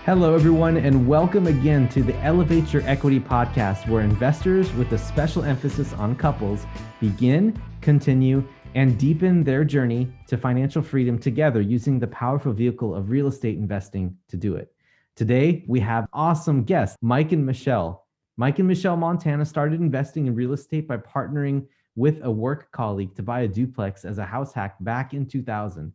Hello, everyone, and welcome again to the Elevate Your Equity podcast, where investors with a special emphasis on couples begin, continue, and deepen their journey to financial freedom together using the powerful vehicle of real estate investing to do it. Today, we have awesome guests, Mike and Michele. Mike and Michele Montana started investing in real estate by partnering with a work colleague to buy a duplex as a house hack back in 2000.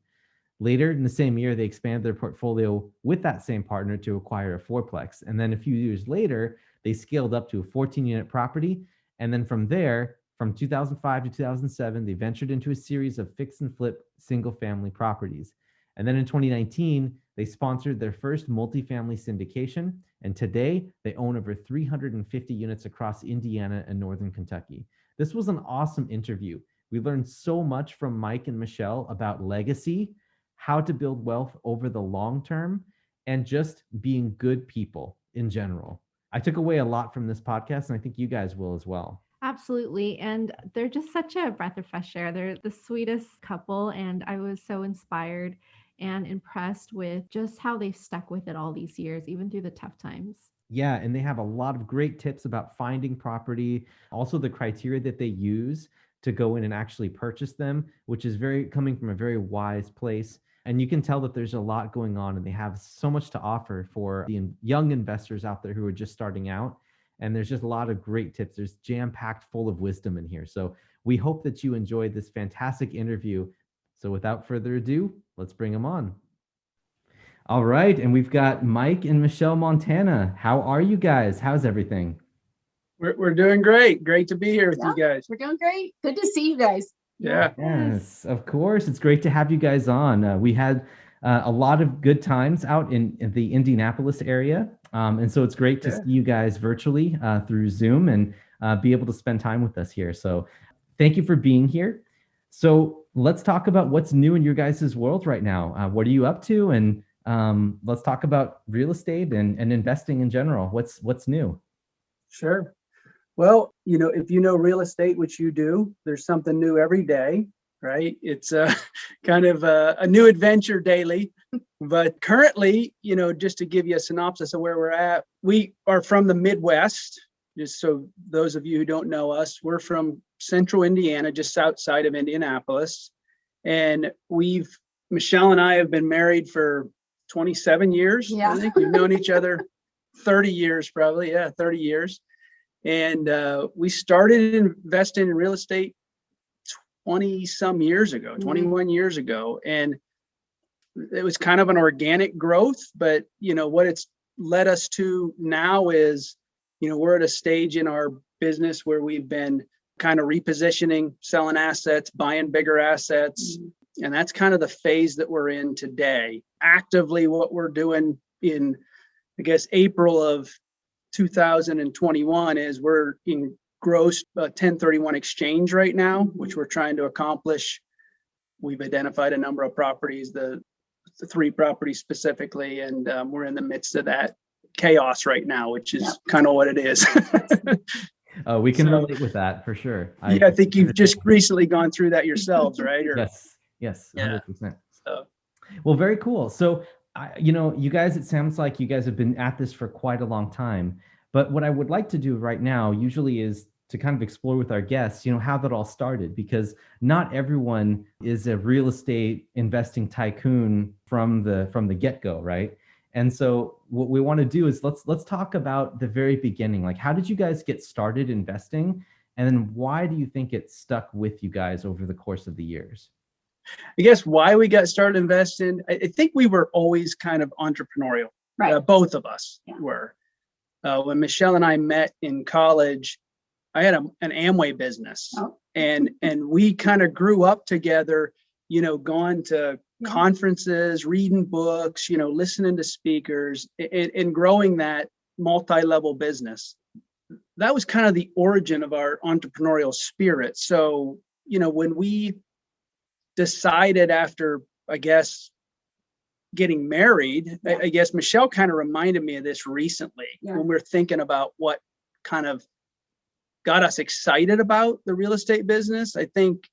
Later in the same year, they expanded their portfolio with that same partner to acquire a fourplex. And then a few years later, they scaled up to a 14-unit property. And then from there, from 2005 to 2007, they ventured into a series of fix and flip single-family properties. And then in 2019, they sponsored their first multifamily syndication. And today, they own over 350 units across Indiana and Northern Kentucky. This was an awesome interview. We learned so much from Mike and Michele about legacy, how to build wealth over the long term, and just being good people in general. I took away a lot from this podcast, and I think you guys will as well. Absolutely. And they're just such a breath of fresh air. They're the sweetest couple. And I was so inspired and impressed with just how they've stuck with it all these years, even through the tough times. Yeah, and they have a lot of great tips about finding property, also the criteria that they use to go in and actually purchase them, which is coming from a very wise place. And you can tell that there's a lot going on, and they have so much to offer for the young investors out there who are just starting out. And there's just a lot of great tips. There's jam-packed full of wisdom in here. So we hope that you enjoyed this fantastic interview. So without further ado, let's bring them on. All right. And we've got Mike and Michele Montana. How are you guys? How's everything? We're doing great. Great to be here with you guys. We're doing great. Good to see you guys. Yeah. Yes, of course. It's great to have you guys on. We had a lot of good times out in the Indianapolis area. And so it's great to see you guys virtually through Zoom and be able to spend time with us here. So thank you for being here. So let's talk about what's new in your guys' world right now. What are you up to? And let's talk about real estate and investing in general. What's new? Sure. Well, if you know real estate, which you do, there's something new every day, right? It's kind of a new adventure daily. But currently, just to give you a synopsis of where we're at, we are from the Midwest. Just so those of you who don't know us, we're from central Indiana, just outside of Indianapolis. And Michele and I have been married for 27 years. Yeah. I think we've known each other 30 years, probably. Yeah, 30 years. And we started investing in real estate 21 years ago. And it was kind of an organic growth, but what it's led us to now is, we're at a stage in our business where we've been kind of repositioning, selling assets, buying bigger assets. Mm-hmm. And that's kind of the phase that we're in today. Actively, what we're doing in, I guess, April of 2021 is we're in gross 1031 exchange right now, which we're trying to accomplish. We've identified a number of properties, the 3 properties specifically, and we're in the midst of that chaos right now, which is kind of what it is. We can relate with that for sure. I think you've just recently gone through that yourselves, right? Yes, 100%. Well, very cool. So you guys, it sounds like you guys have been at this for quite a long time. But what I would like to do right now usually is to kind of explore with our guests, how that all started, because not everyone is a real estate investing tycoon from the get-go, right? And so what we want to do is let's talk about the very beginning. Like, how did you guys get started investing? And then why do you think it stuck with you guys over the course of the years? I guess why we got started investing, I think we were always kind of entrepreneurial. Right. Both of us were. When Michele and I met in college, I had an Amway business, and we kind of grew up together, going to conferences, reading books, listening to speakers, and growing that multi-level business. That was kind of the origin of our entrepreneurial spirit. So, when we decided after, I guess, getting married, I guess Michele kind of reminded me of this recently when we were thinking about what kind of got us excited about the real estate business. I think,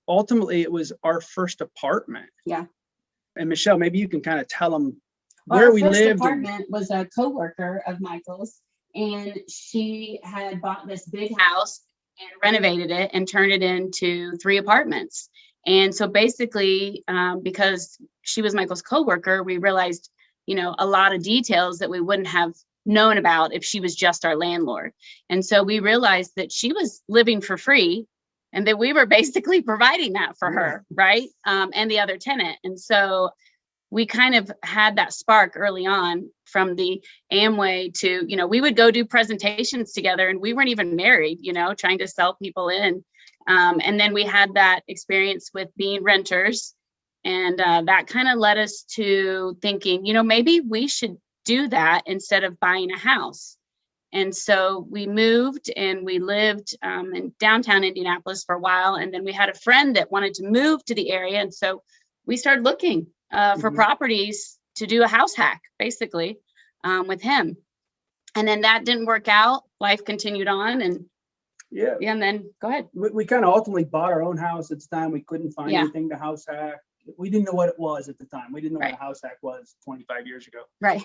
ultimately it was our first apartment. Yeah. And Michele, maybe you can kind of tell them where Our we first lived. apartment was a coworker of Michael's, and she had bought this big house and renovated it and turned it into 3 apartments. And so basically, because she was Michael's coworker, we realized, a lot of details that we wouldn't have known about if she was just our landlord. And so we realized that she was living for free and that we were basically providing that for her, right? And the other tenant. And so we kind of had that spark early on from the Amway to, we would go do presentations together, and we weren't even married, trying to sell people in. And then we had that experience with being renters. And that kind of led us to thinking, maybe we should do that instead of buying a house. And so we moved and we lived in downtown Indianapolis for a while. And then we had a friend that wanted to move to the area. And so we started looking for properties to do a house hack, basically, with him. And then that didn't work out. Life continued on. And and then go ahead. We kind of ultimately bought our own house at the time. We couldn't find anything to house hack. We didn't know what it was at the time. We didn't know what a house hack was 25 years ago. Right.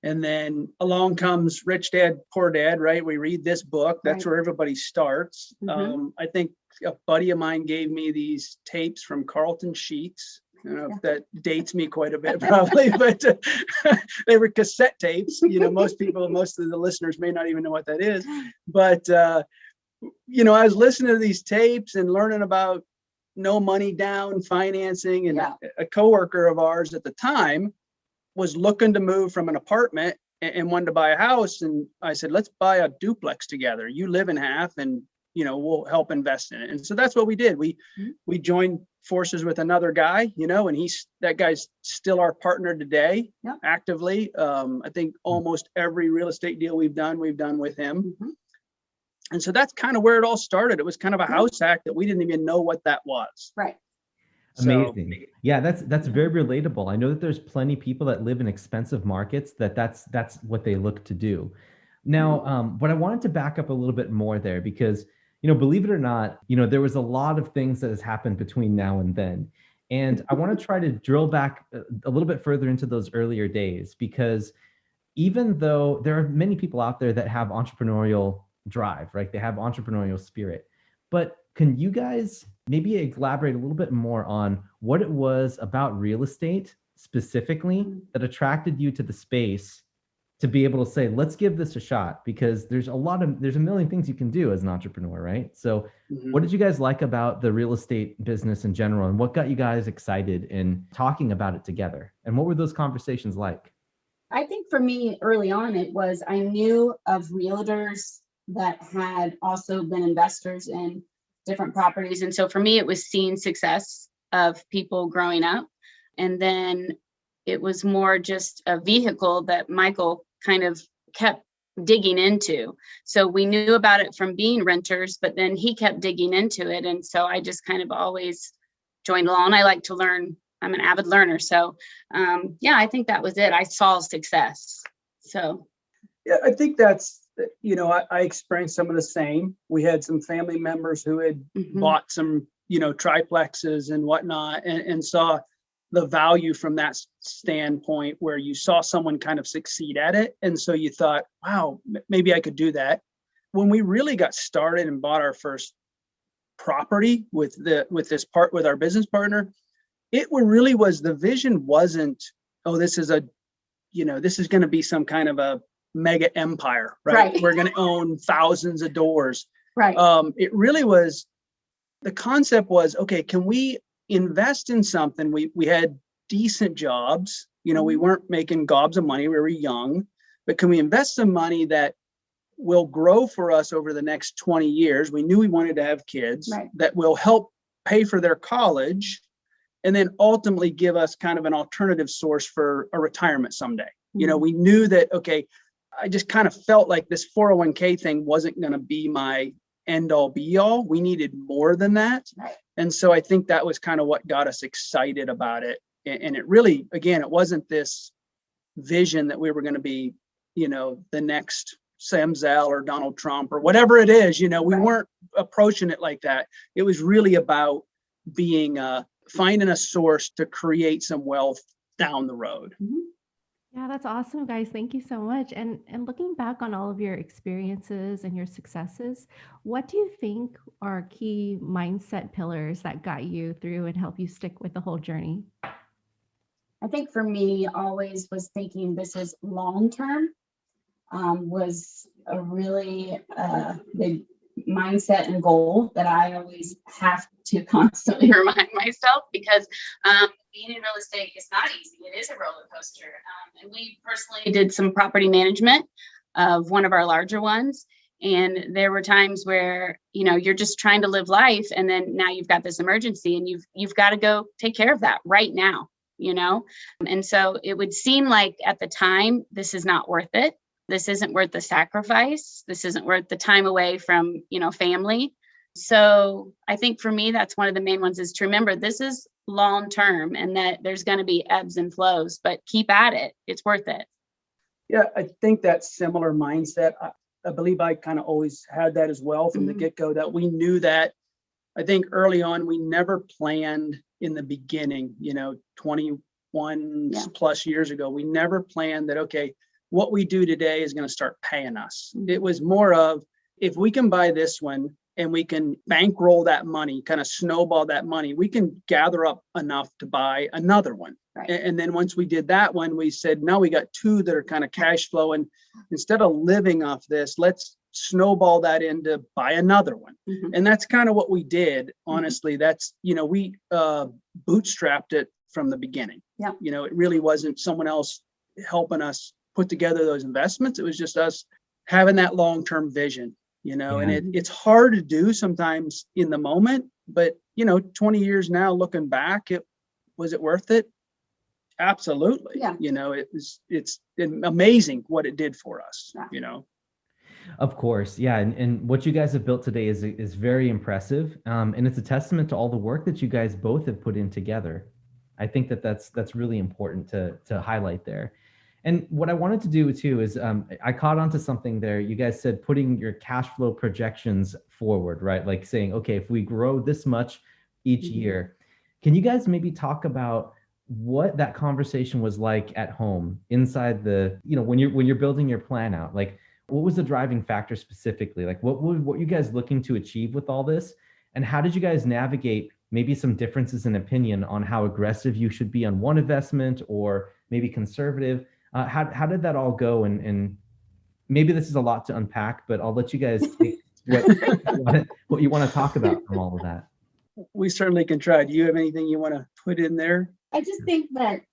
And then along comes Rich Dad, Poor Dad, right? We read this book. That's where everybody starts. I think a buddy of mine gave me these tapes from Carlton Sheets. That dates me quite a bit probably, but they were cassette tapes. Most of the listeners may not even know what that is. But, I was listening to these tapes and learning about no money down financing. And a coworker of ours at the time was looking to move from an apartment and wanted to buy a house. And I said, let's buy a duplex together. You live in half and, we'll help invest in it. And so that's what we did. We joined forces with another guy, and that guy's still our partner today, actively. I think almost every real estate deal we've done with him. And so that's kind of where it all started. It was kind of a house hack that we didn't even know what that was. Right. Amazing. Yeah, that's very relatable. I know that there's plenty of people that live in expensive markets that's what they look to do. Now, but I wanted to back up a little bit more there because, believe it or not, there was a lot of things that has happened between now and then. And I want to try to drill back a little bit further into those earlier days, because even though there are many people out there that have entrepreneurial drive, right? They have entrepreneurial spirit, but can you guys maybe elaborate a little bit more on what it was about real estate specifically that attracted you to the space to be able to say, let's give this a shot? Because there's a million things you can do as an entrepreneur, right? So what did you guys like about the real estate business in general, and what got you guys excited in talking about it together? And what were those conversations like? I think for me early on, it was, I knew of realtors that had also been investors in different properties. And so for me, it was seeing success of people growing up. And then it was more just a vehicle that Michael kind of kept digging into. So we knew about it from being renters, but then he kept digging into it. And so I just kind of always joined along. I like to learn. I'm an avid learner. So I think that was it. I saw success. So yeah, I think that's, I experienced some of the same. We had some family members who had bought some, triplexes and whatnot, and saw the value from that standpoint, where you saw someone kind of succeed at it. And so you thought, wow, maybe I could do that. When we really got started and bought our first property with our business partner, it really was, the vision wasn't, oh, this is going to be some kind of a mega empire, right? We're going to own thousands of doors. Right. It really was, the concept was, okay, can we invest in something? We had decent jobs, we weren't making gobs of money. We were young, but can we invest some money that will grow for us over the next 20 years? We knew we wanted to have kids that will help pay for their college, and then ultimately give us kind of an alternative source for a retirement someday. We knew that, okay, I just kind of felt like this 401k thing wasn't going to be my end all be all. We needed more than that. Right. And so I think that was kind of what got us excited about it. And it really, again, it wasn't this vision that we were going to be, the next Sam Zell or Donald Trump or whatever it is, we weren't approaching it like that. It was really about being, finding a source to create some wealth down the road. Yeah, that's awesome, guys. Thank you so much. And looking back on all of your experiences and your successes, what do you think are key mindset pillars that got you through and help you stick with the whole journey? I think for me, always was thinking this is long term, was a really big mindset and goal that I always have to constantly remind myself, because being in real estate is not easy. It is a roller coaster. And we personally did some property management of one of our larger ones. And there were times where, you're just trying to live life. And then now you've got this emergency and you've got to go take care of that right now, And so it would seem like at the time, this is not worth it. This isn't worth the sacrifice. This isn't worth the time away from, family. So I think for me, that's one of the main ones, is to remember this is long term and that there's going to be ebbs and flows, but keep at it. It's worth it. Yeah, I think that similar mindset, I believe I kind of always had that as well from the get-go, that we knew that. I think early on, we never planned in the beginning, 21 plus years ago, we never planned that, okay, what we do today is going to start paying us. It was more of, if we can buy this one and we can bankroll that money, kind of snowball that money, we can gather up enough to buy another one. Right. And then once we did that one, we said, now we got two that are kind of cash flow. And instead of living off this, let's snowball that into buy another one. And that's kind of what we did. Honestly, that's, we bootstrapped it from the beginning. Yeah. It really wasn't someone else helping us put together those investments. It was just us having that long-term vision, and it's hard to do sometimes in the moment, but 20 years now, looking back, was it worth it? Absolutely. Yeah. It's amazing what it did for us, Of course. Yeah. And what you guys have built today is very impressive. And it's a testament to all the work that you guys both have put in together. I think that's really important to highlight there. And what I wanted to do too is I caught on to something there. You guys said putting your cash flow projections forward, right? Like saying, okay, if we grow this much each year, can you guys maybe talk about what that conversation was like at home inside when you're building your plan out? Like, what was the driving factor specifically? Like what you guys looking to achieve with all this? And how did you guys navigate maybe some differences in opinion on how aggressive you should be on one investment or maybe conservative? How did that all go? And maybe this is a lot to unpack, but I'll let you guys take what you want to talk about from all of that. We certainly can try. Do you have anything you want to put in there? I just think that,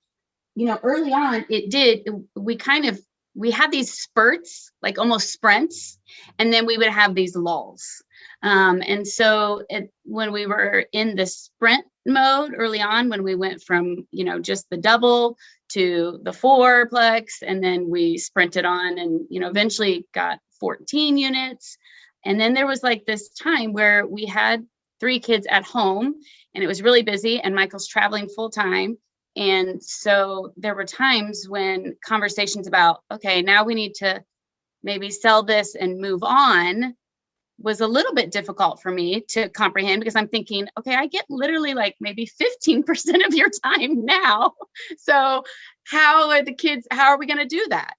early on, we had these spurts, like almost sprints, and then we would have these lulls. And so when we were in the sprint mode early on, when we went from, just the double to the fourplex, and then we sprinted on and, eventually got 14 units. And then there was like this time where we had 3 kids at home and it was really busy, and Michael's traveling full time. And so there were times when conversations about, okay, now we need to maybe sell this and move on was a little bit difficult for me to comprehend, because I'm thinking, okay, I get literally like maybe 15% of your time now. So how are we going to do that?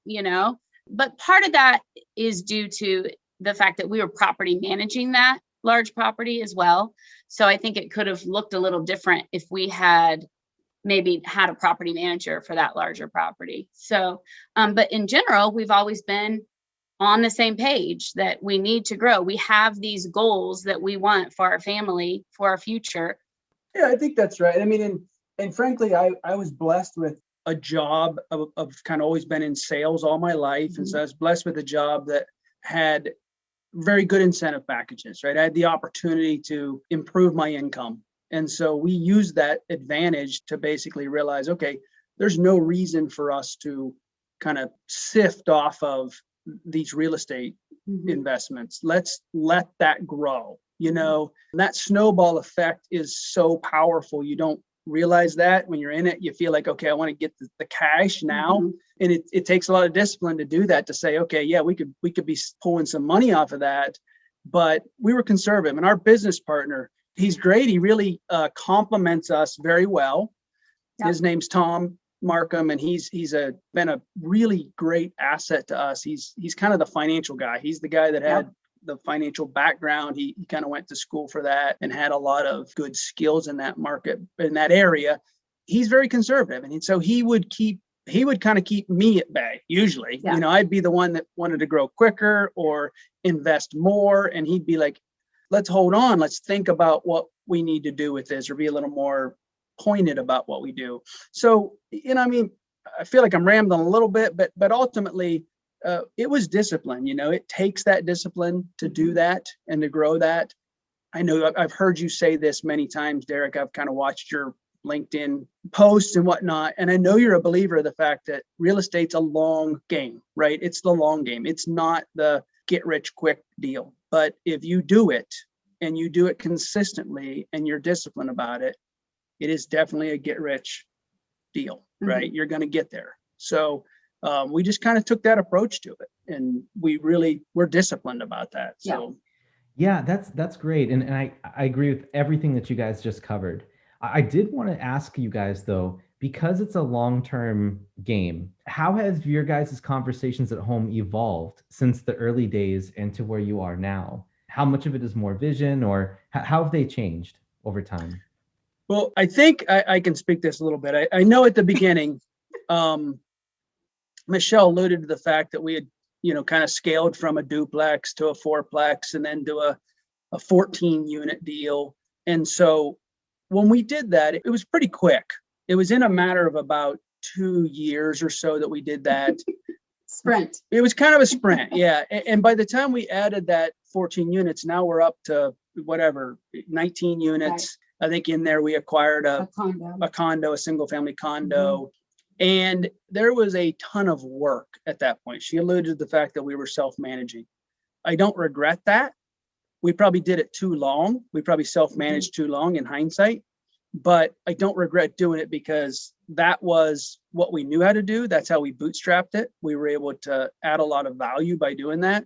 But part of that is due to the fact that we were property managing that large property as well. So I think it could have looked a little different if we had maybe had a property manager for that larger property. So, but in general, we've always been on the same page that we need to grow. We have these goals that we want for our family, for our future. Yeah, I think that's right. I mean, and frankly, I was blessed with a job of kind of always been in sales all my life. And so I was blessed with a job that had very good incentive packages, right? I had the opportunity to improve my income. And so we used that advantage to basically realize, okay, there's no reason for us to kind of sift off of these real estate investments. Let's let that grow. That snowball effect is so powerful. You don't realize that when you're in it. You feel like, okay, I want to get the cash now. And it takes a lot of discipline to do that, to say, okay, yeah, we could be pulling some money off of that. But we were conservative, and our business partner, he's great. He really compliments us very well. Yep. His name's Tom. Markham, and he's been a really great asset to us. He's kind of the financial guy. He's the guy that had the financial background. He kind of went to school for that and had a lot of good skills in that market, in that area. He's very conservative, and so he would kind of keep me at bay usually. I'd be the one that wanted to grow quicker or invest more, and he'd be like, let's hold on, let's think about what we need to do with this, or be a little more pointed about what we do. So, I feel like I'm rambling a little bit, but ultimately it was discipline. It takes that discipline to do that and to grow that. I know I've heard you say this many times, Derek. I've kind of watched your LinkedIn posts and whatnot, and I know you're a believer of the fact that real estate's a long game, right? It's the long game. It's not the get rich quick deal. But if you do it and you do it consistently and you're disciplined about it, it is definitely a get rich deal, right? You're going to get there. So we just kind of took that approach to it, and we're disciplined about that. So yeah, that's great. And I agree with everything that you guys just covered. I did want to ask you guys though, because it's a long-term game, how has your guys' conversations at home evolved since the early days and to where you are now? How much of it is more vision, or how have they changed over time? Well, I think I can speak this a little bit. I know at the beginning, Michele alluded to the fact that we had, kind of scaled from a duplex to a fourplex and then to a 14 unit deal. And so when we did that, it was pretty quick. It was in a matter of about 2 years or so that we did that. Sprint. It was kind of a sprint. Yeah. And by the time we added that 14 units, now we're up to 19 units. Right. I think in there we acquired a condo, a single family condo. And there was a ton of work at that point. She alluded to the fact that we were self-managing. I don't regret that. We probably did it too long. We probably self-managed too long in hindsight, but I don't regret doing it because that was what we knew how to do. That's how we bootstrapped it. We were able to add a lot of value by doing that.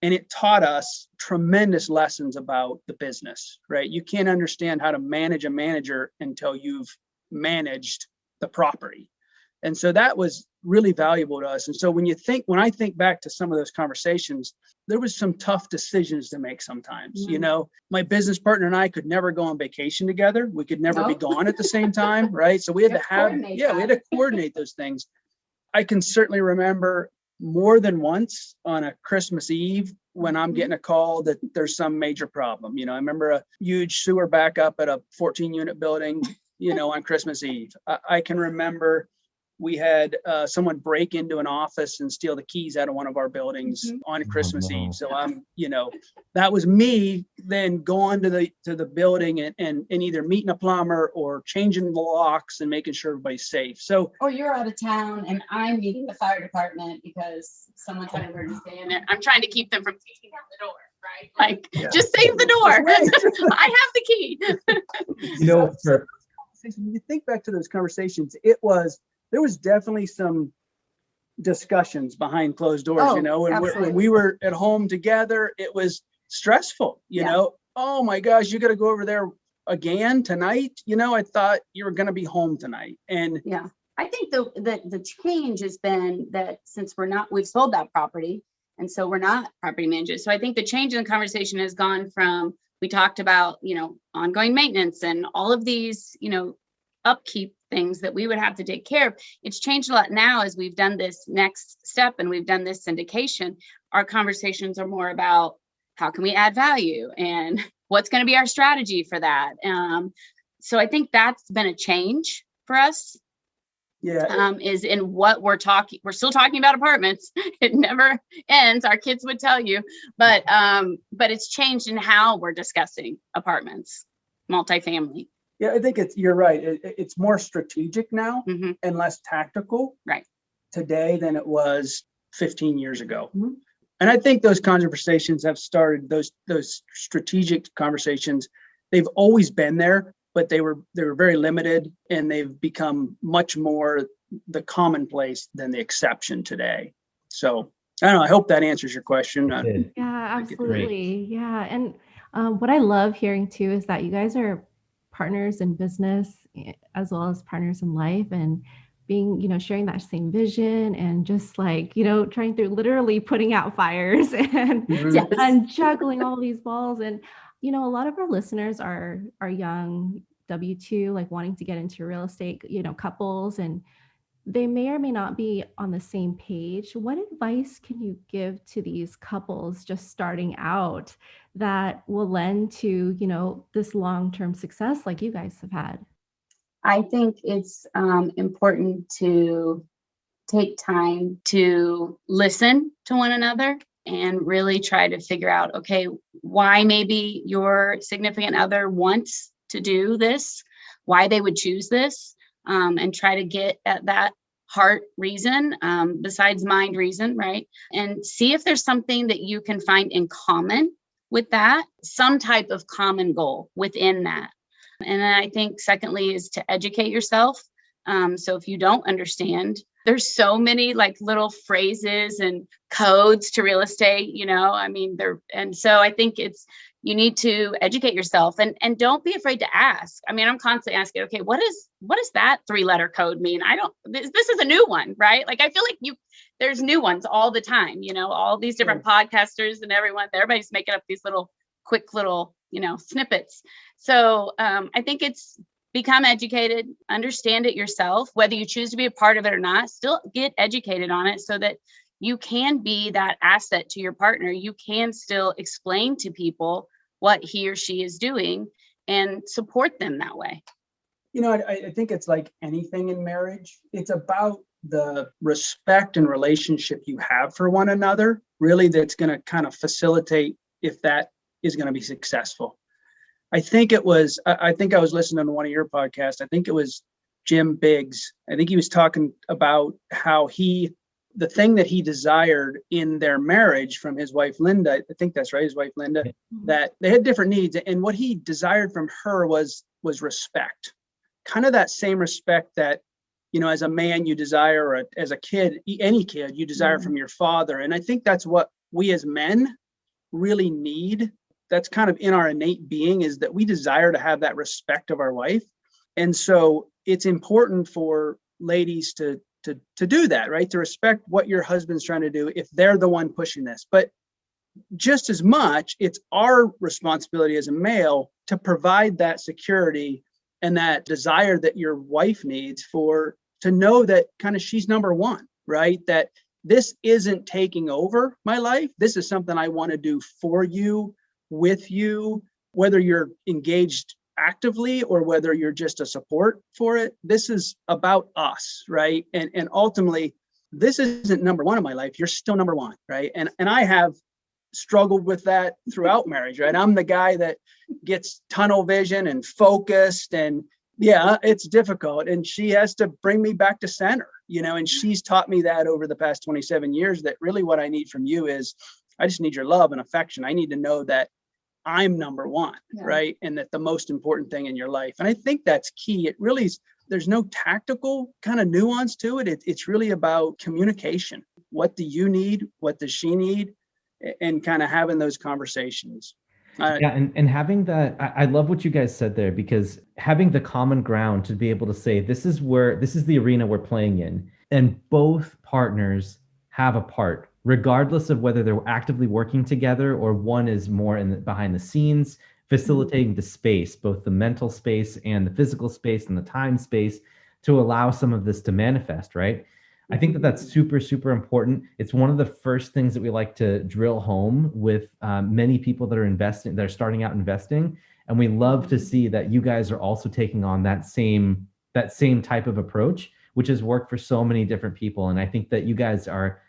And it taught us tremendous lessons about the business, right? You can't understand how to manage a manager until you've managed the property. And so that was really valuable to us. And so when I think back to some of those conversations, there was some tough decisions to make sometimes. My business partner and I could never go on vacation together. We could never be gone at the same time, right? So we had we had to coordinate those things. I can certainly remember more than once on a Christmas Eve when I'm getting a call that there's some major problem. I remember a huge sewer backup at a 14 unit building, on Christmas Eve. I can remember we had someone break into an office and steal the keys out of one of our buildings on Christmas Eve. So that was me then going to the building and either meeting a plumber or changing the locks and making sure everybody's safe. So, or you're out of town and I'm meeting the fire department because someone's had an emergency and I'm trying to keep them from taking out the door. Right? Like, just save the door. I have the key. When you think back to those conversations, there was definitely some discussions behind closed doors, when we were at home together, it was stressful, oh my gosh, you got to go over there again tonight. I thought you were going to be home tonight. And I think the change has been that since we've sold that property. And so we're not property managers. So I think the change in the conversation has gone from, we talked about, ongoing maintenance and all of these, upkeep things that we would have to take care of. It's changed a lot now as we've done this next step and we've done this syndication. Our conversations are more about how can we add value and what's going to be our strategy for that. So I think that's been a change for us. Is in what we're still talking about apartments. It never ends. Our kids would tell you, but it's changed in how we're discussing apartments, multifamily. Yeah, I think you're right. It's more strategic now and less tactical today than it was 15 years ago. And I think those conversations have started, those strategic conversations, they've always been there, but they were very limited and they've become much more the commonplace than the exception today. So I don't know, I hope that answers your question. Yeah, absolutely. Yeah. And what I love hearing too is that you guys are partners in business as well as partners in life. And being, sharing that same vision and just like, trying to literally putting out fires and, Mhm. and juggling all these balls. And, a lot of our listeners are young W-2, like wanting to get into real estate, couples, and they may or may not be on the same page. What advice can you give to these couples just starting out that will lend to, this long-term success like you guys have had? I think it's important to take time to listen to one another and really try to figure out, okay, why maybe your significant other wants to do this, why they would choose this, and try to get at that heart reason, besides mind reason, right? And see if there's something that you can find in common with that, some type of common goal within that. And then I think secondly is to educate yourself. So if you don't understand, there's so many like little phrases and codes to real estate, and so I think you need to educate yourself and don't be afraid to ask. I mean, I'm constantly asking, okay, what does that 3-letter code mean? This is a new one, right? Like, I feel like there's new ones all the time, all these different podcasters and everybody's making up these quick little, snippets. So I think it's become educated, understand it yourself, whether you choose to be a part of it or not, still get educated on it so that you can be that asset to your partner. You can still explain to people what he or she is doing and support them that way. I think it's like anything in marriage. It's about the respect and relationship you have for one another, really, that's going to kind of facilitate if that is going to be successful. I think I was listening to one of your podcasts. I think it was Jim Biggs. I think he was talking about how the thing that he desired in their marriage from his wife, Linda, I think that's right, his wife, Linda, that they had different needs. And what he desired from her was respect, kind of that same respect that, as a man you desire, or as a kid, any kid, you desire from your father. And I think that's what we as men really need. That's kind of in our innate being, is that we desire to have that respect of our wife. And so it's important for ladies to do that, right? To respect what your husband's trying to do if they're the one pushing this. But just as much, it's our responsibility as a male to provide that security and that desire that your wife needs to know that kind of she's number one, right? That this isn't taking over my life. This is something I want to do for you, with you, whether you're engaged actively or whether you're just a support for it. This is about us, right? And ultimately, this isn't number one in my life. You're still number one, right? And I have struggled with that throughout marriage, right? I'm the guy that gets tunnel vision and focused, and yeah, it's difficult. And she has to bring me back to center, and she's taught me that over the past 27 years, that really what I need from you is I just need your love and affection. I need to know that I'm number one, right? And that the most important thing in your life. And I think that's key. It really is, there's no tactical kind of nuance to it. It's really about communication. What do you need? What does she need? And kind of having those conversations. And having that, I love what you guys said there, because having the common ground to be able to say, this is the arena we're playing in, and both partners have a part, regardless of whether they're actively working together or one is more behind the scenes, facilitating the space, both the mental space and the physical space and the time space, to allow some of this to manifest, right? I think that's super, super important. It's one of the first things that we like to drill home with many people that are starting out investing. And we love to see that you guys are also taking on that same type of approach, which has worked for so many different people. And I think that you guys are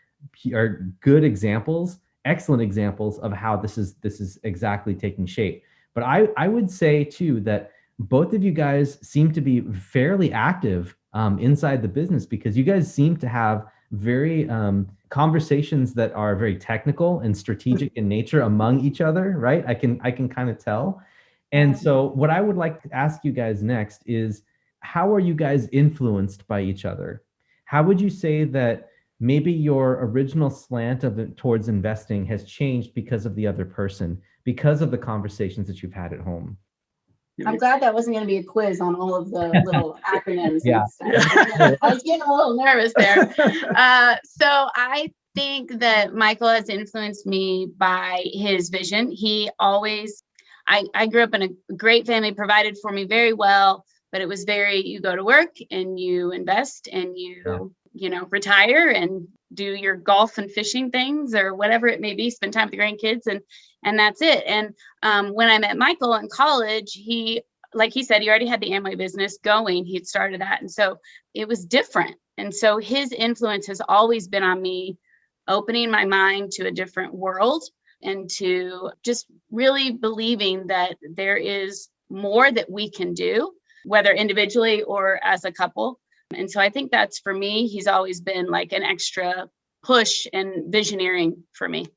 good examples, excellent examples of how this is exactly taking shape. But I would say too that both of you guys seem to be fairly active inside the business, because you guys seem to have very conversations that are very technical and strategic in nature among each other, right? I can kind of tell. And so what I would like to ask you guys next is, how are you guys influenced by each other? How would you say that maybe your original slant towards investing has changed because of the other person, because of the conversations that you've had at home? I'm glad that wasn't going to be a quiz on all of the little acronyms Yeah. and stuff. I was getting a little nervous there. So I think that Michael has influenced me by his vision. He always, I grew up in a great family, provided for me very well, but it was very, you go to work and you invest and you know, retire and do your golf and fishing things or whatever it may be, spend time with the grandkids and that's it. And when I met Michael in college, he, like he said, he already had the Amway business going. He had started that. And so it was different. And so his influence has always been on me, opening my mind to a different world and to just really believing that there is more that we can do, whether individually or as a couple. And so I think that's, for me, he's always been like an extra push and visioneering for me.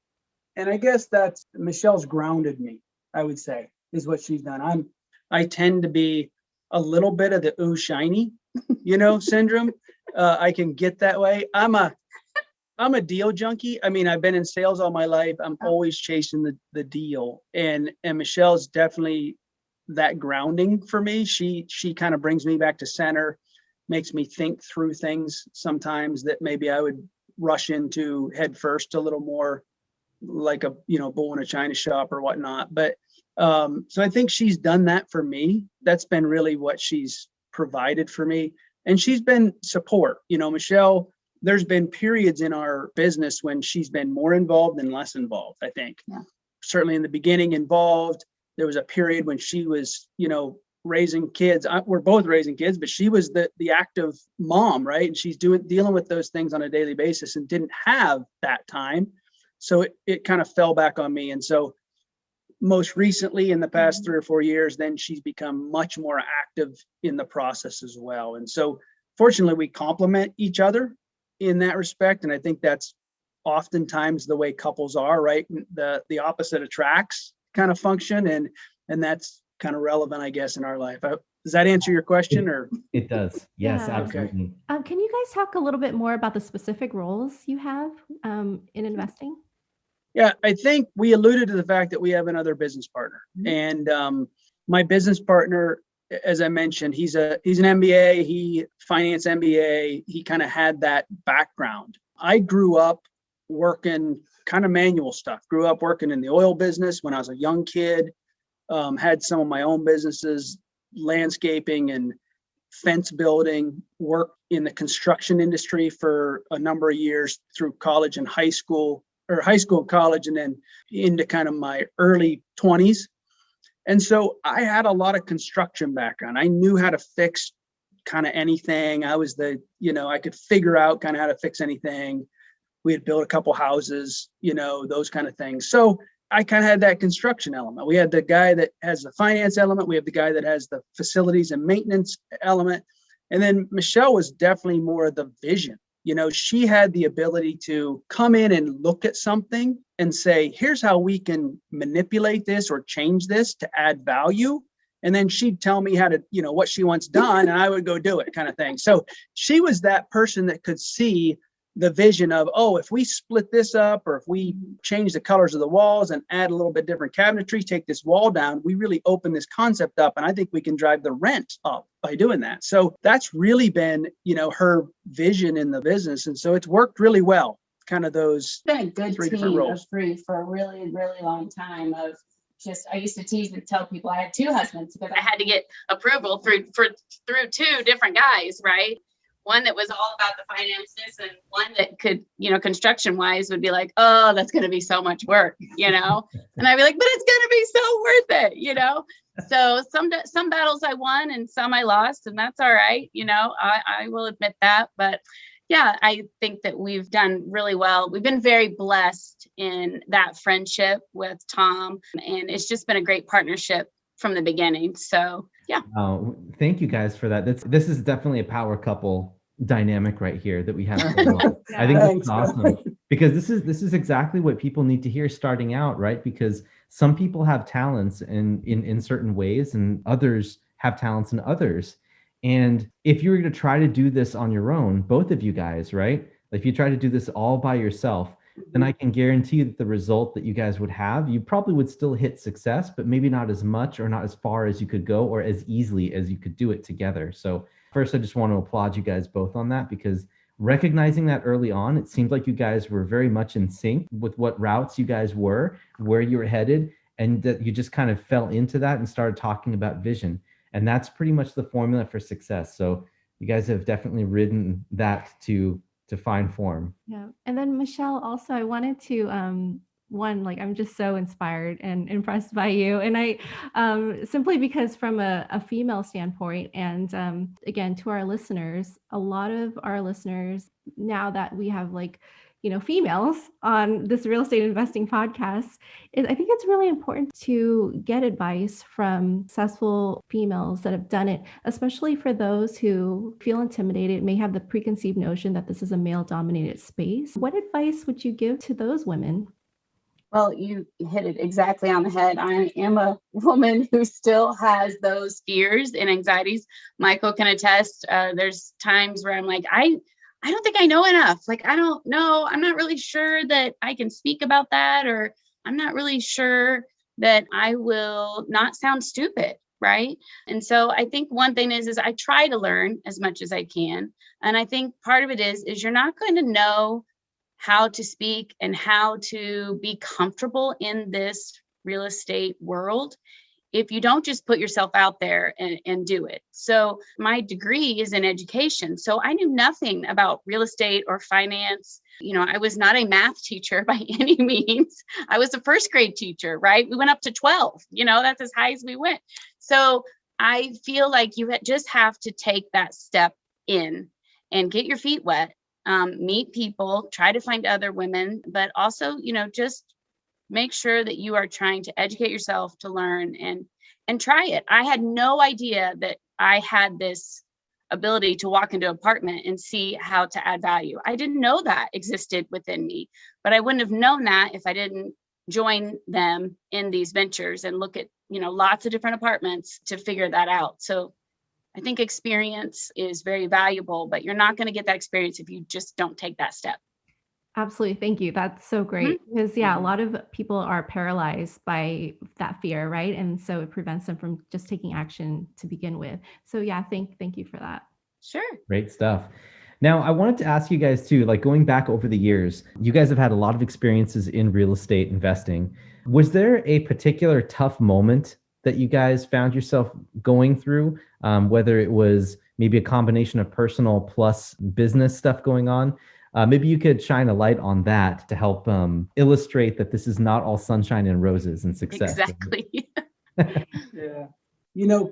And I guess that's Michelle's grounded me, I would say, is what she's done. I tend to be a little bit of the ooh shiny, syndrome. I can get that way. I'm a deal junkie. I mean, I've been in sales all my life. I'm always chasing the deal. And Michelle's definitely that grounding for me. She kind of brings me back to center, makes me think through things sometimes that maybe I would rush into head first a little more like a, bull in a china shop or whatnot. But so I think she's done that for me. That's been really what she's provided for me. And she's been support. Michelle, there's been periods in our business when she's been more involved than less involved, I think. Yeah. Certainly in the beginning involved. There was a period when she was, raising kids. We're both raising kids, but she was the active mom, right? And she's dealing with those things on a daily basis and didn't have that time. So it kind of fell back on me. And so most recently in the past 3 or 4 years, then she's become much more active in the process as well. And so fortunately we complement each other in that respect. And I think that's oftentimes the way couples are, right? The opposite attracts kind of function. And that's kind of relevant, I guess, in our life. Does that answer your question? Or it does. Yes, Yeah. absolutely. Can you guys talk a little bit more about the specific roles you have in investing? Yeah, I think we alluded to the fact that we have another business partner. And my business partner, as I mentioned, he's an MBA, he financed MBA. He kind of had that background. I grew up working kind of manual stuff, grew up working in the oil business when I was a young kid, had some of my own businesses, landscaping and fence building, worked in the construction industry for a number of years through college and high school, college, and then into kind of my early 20s. And so I had a lot of construction background. I knew how to fix kind of anything. I was I could figure out kind of how to fix anything. We had built a couple houses, those kind of things. So I kind of had that construction element. We had the guy that has the finance element. We have the guy that has the facilities and maintenance element. And then Michelle was definitely more of the vision. She had the ability to come in and look at something and say, here's how we can manipulate this or change this to add value. And then she'd tell me how to, what she wants done, and I would go do it kind of thing. So she was that person that could see the vision of, if we split this up, or if we change the colors of the walls and add a little bit different cabinetry, take this wall down, we really open this concept up. And I think we can drive the rent up by doing that. So that's really been, her vision in the business. And so it's worked really well. Kind of those been a good three team different roles. of three for a really, really long time. I used to tease and tell people I had 2 husbands because I had to get approval through 2 different guys, right? One that was all about the finances and one that could, construction wise would be like, oh, that's going to be so much work, And I'd be like, but it's going to be so worth it, So some battles I won and some I lost, and that's all right. I will admit that. But yeah, I think that we've done really well. We've been very blessed in that friendship with Tom, and it's just been a great partnership from the beginning. So yeah. Oh, thank you guys for that. This is definitely a power couple dynamic right here that we have. I think this is awesome because this is exactly what people need to hear starting out, right? Because some people have talents in certain ways and others have talents in others. And if you were to try to do this on your own, both of you guys, right? If you try to do this all by yourself, then I can guarantee you that the result that you guys would have, you probably would still hit success, but maybe not as much or not as far as you could go or as easily as you could do it together. So first, I just want to applaud you guys both on that, because recognizing that early on, it seemed like you guys were very much in sync with what routes you guys were, where you were headed, and that you just kind of fell into that and started talking about vision. And that's pretty much the formula for success. So you guys have definitely ridden that to find form. Yeah. And then Michelle, also, I wanted to, I'm just so inspired and impressed by you. And I, simply because from a female standpoint, and again, to our listeners, a lot of our listeners, now that we have females on this real estate investing podcast, I think it's really important to get advice from successful females that have done it, especially for those who feel intimidated, may have the preconceived notion that this is a male dominated space. What advice would you give to those women? Well, you hit it exactly on the head. I am a woman who still has those fears and anxieties. Michael can attest. There's times where I'm like, I don't think I know enough. Like, I don't know. I'm not really sure that I can speak about that, or I'm not really sure that I will not sound stupid. Right. And so I think one thing is I try to learn as much as I can. And I think part of it is you're not going to know how to speak and how to be comfortable in this real estate world if you don't just put yourself out there and do it. So my degree is in education. So I knew nothing about real estate or finance. I was not a math teacher by any means. I was a first grade teacher, right? We went up to 12, that's as high as we went. So I feel like you just have to take that step in and get your feet wet, meet people, try to find other women, but also, just make sure that you are trying to educate yourself to learn and try it. I had no idea that I had this ability to walk into an apartment and see how to add value. I didn't know that existed within me, but I wouldn't have known that if I didn't join them in these ventures and look at, lots of different apartments to figure that out. So I think experience is very valuable, but you're not going to get that experience if you just don't take that step. Absolutely. Thank you. That's so great. Because a lot of people are paralyzed by that fear, right? And so it prevents them from just taking action to begin with. So thank you for that. Sure. Great stuff. Now, I wanted to ask you guys too, going back over the years, you guys have had a lot of experiences in real estate investing. Was there a particular tough moment that you guys found yourself going through, whether it was maybe a combination of personal plus business stuff going on? Maybe you could shine a light on that to help illustrate that this is not all sunshine and roses and success. Exactly. Yeah.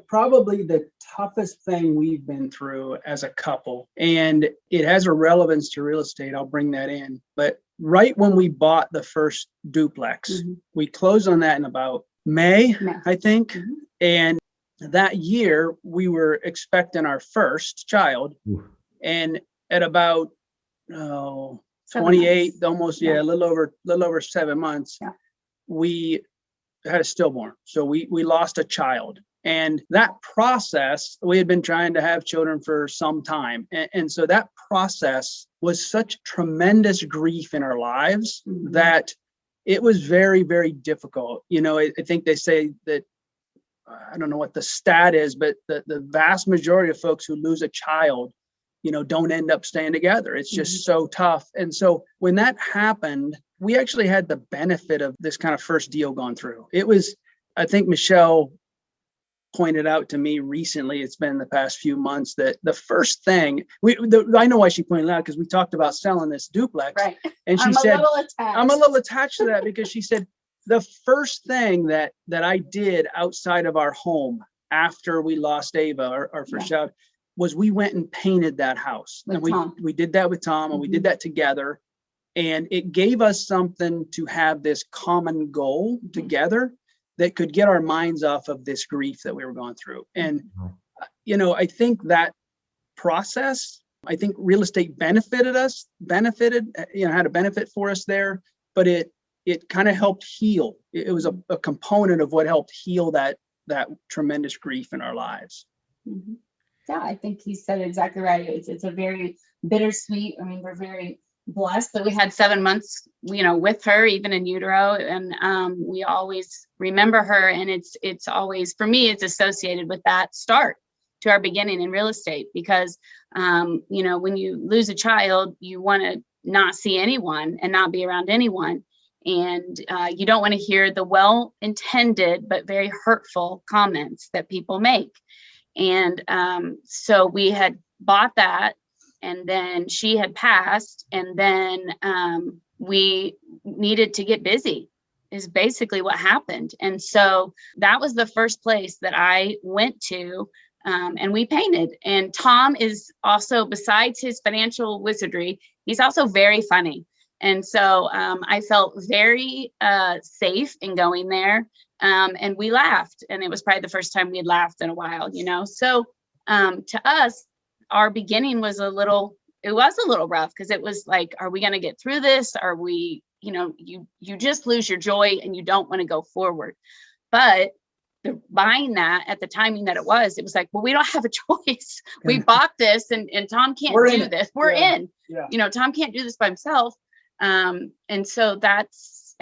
Probably the toughest thing we've been through as a couple, and it has a relevance to real estate, I'll bring that in. But right when we bought the first duplex, we closed on that in about May, I think. And that year we were expecting our first child. And at about 28, almost, a little over 7 months, we had a stillborn. So we lost a child. And that process, we had been trying to have children for some time. And so that process was such tremendous grief in our lives that it was very, very difficult. I think they say that, I don't know what the stat is, but the vast majority of folks who lose a child, don't end up staying together. It's just so tough. And so when that happened, we actually had the benefit of this kind of first deal gone through. It was, I think Michele pointed out to me recently, it's been the past few months, that the first thing I know why she pointed out, because we talked about selling this duplex, right? And she said, I'm a little attached to that, because she said the first thing that I did outside of our home after we lost Ava, our first child, was we went and painted that house. And we did that with Tom, and we did that together. And it gave us something to have this common goal together that could get our minds off of this grief that we were going through. And, I think that process, I think real estate benefited, had a benefit for us there, but it kind of helped heal. It was a component of what helped heal that tremendous grief in our lives. Yeah, I think he said it exactly right. It's a very bittersweet. I mean, we're very blessed that we had 7 months, with her, even in utero. And we always remember her. And it's always, for me, it's associated with that start to our beginning in real estate, because, when you lose a child, you want to not see anyone and not be around anyone. And you don't want to hear the well-intended, but very hurtful comments that people make. And so we had bought that, and then she had passed, and then we needed to get busy is basically what happened. And so that was the first place that I went to, and we painted. And Tom is also, besides his financial wizardry, he's also very funny. And so I felt very safe in going there. And we laughed, and it was probably the first time we had laughed in a while, So to us, our beginning was a little rough, because it was like, are we going to get through this? Are we, you just lose your joy and you don't want to go forward. But buying that at the timing that it was like, well, we don't have a choice. We bought this, and Tom can't do this. We're in. Yeah. Tom can't do this by himself. And so that's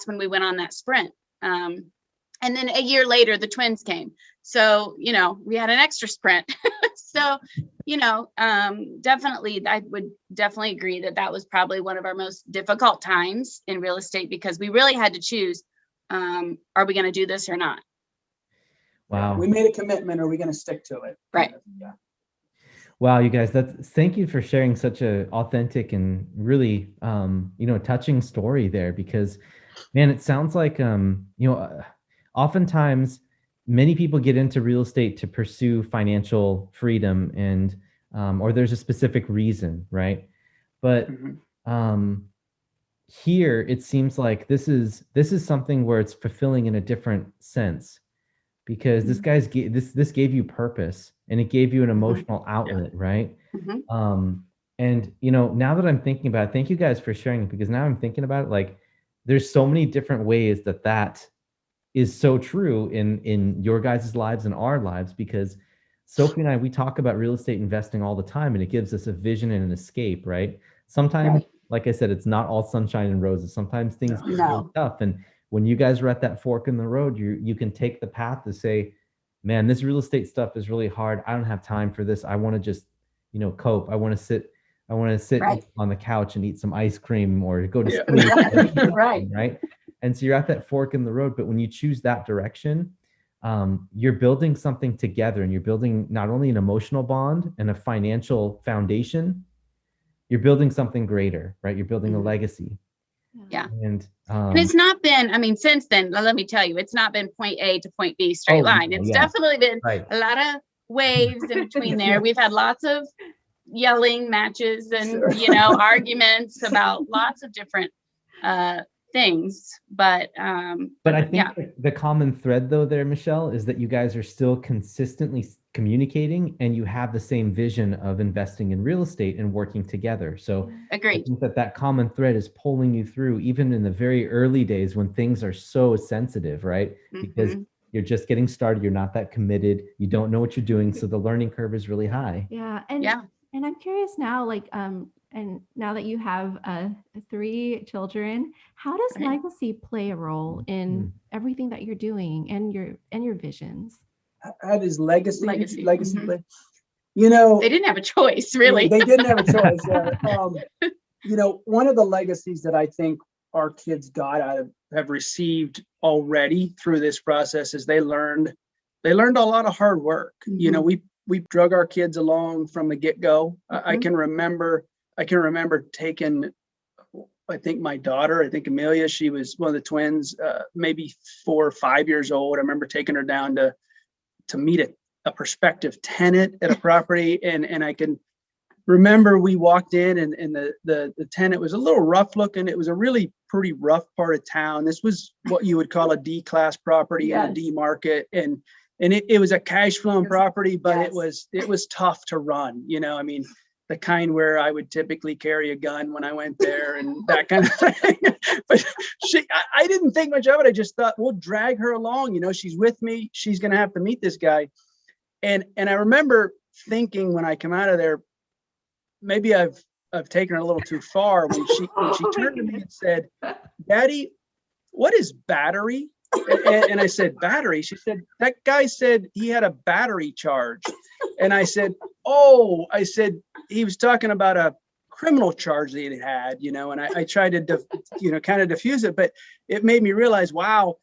when we went on that sprint. And then a year later, the twins came. So, we had an extra sprint. So, definitely, I would definitely agree that was probably one of our most difficult times in real estate, because we really had to choose, are we going to do this or not? Wow. We made a commitment. Are we going to stick to it? Right. Yeah. Wow, you guys, thank you for sharing such a authentic and really, touching story there, because, man, it sounds like, oftentimes many people get into real estate to pursue financial freedom, and, or there's a specific reason, right? But, here it seems like this is something where it's fulfilling in a different sense, because this gave you purpose, and it gave you an emotional outlet, right? And now that I'm thinking about it, thank you guys for sharing it, because now I'm thinking about it, like, there's so many different ways that is so true in your guys' lives and our lives, because Sophie and I, we talk about real estate investing all the time, and it gives us a vision and an escape, right? Sometimes, like I said, it's not all sunshine and roses. Sometimes things get really tough, and when you guys are at that fork in the road, you can take the path to say, man, this real estate stuff is really hard. I don't have time for this. I want to just, cope. I want to sit on the couch and eat some ice cream, or go to sleep. Right. And so you're at that fork in the road. But when you choose that direction, you're building something together, and you're building not only an emotional bond and a financial foundation, you're building something greater, right? You're building a legacy. Yeah. And it's not been, since then, let me tell you, it's not been point A to point B straight line. It's definitely been a lot of waves in between there. We've had lots of yelling matches and, arguments about lots of different things. But I think the common thread, though, there, Michele, is that you guys are still consistently communicating, and you have the same vision of investing in real estate and working together. So agreed. I think that common thread is pulling you through, even in the very early days when things are so sensitive, right? Because you're just getting started. You're not that committed. You don't know what you're doing. So the learning curve is really high. Yeah. And I'm curious now, like, and now that you have 3 children, how does legacy play a role in everything that you're doing and your visions? How does legacy play? They didn't have a choice, really. They didn't have a choice. One of the legacies that I think our kids have received already through this process is they learned a lot of hard work. We drug our kids along from the get-go. I can remember taking, I think my daughter, Amelia, she was one of the twins, maybe 4 or 5 years old. I remember taking her down to meet a prospective tenant at a property. And I can remember we walked in, and the tenant was a little rough looking. It was a really pretty rough part of town. This was what you would call a D-class property in a D market. And it was a cash flowing property, but it was tough to run. The kind where I would typically carry a gun when I went there and that kind of thing. But I didn't think much of it. I just thought, we'll drag her along. She's with me. She's going to have to meet this guy. And I remember thinking when I come out of there, maybe I've have taken it a little too far when she turned to me and said, "Daddy, what is battery?" And I said, "Battery?" She said, "That guy said he had a battery charge." And I said, "Oh," I said, "he was talking about a criminal charge that he had, and I tried to, kind of diffuse it, but it made me realize, wow,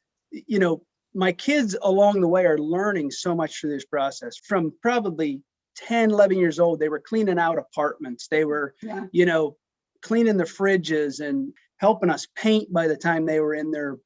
my kids along the way are learning so much through this process. From probably 10, 11 years old, they were cleaning out apartments. They were, cleaning the fridges and helping us paint by the time they were in their,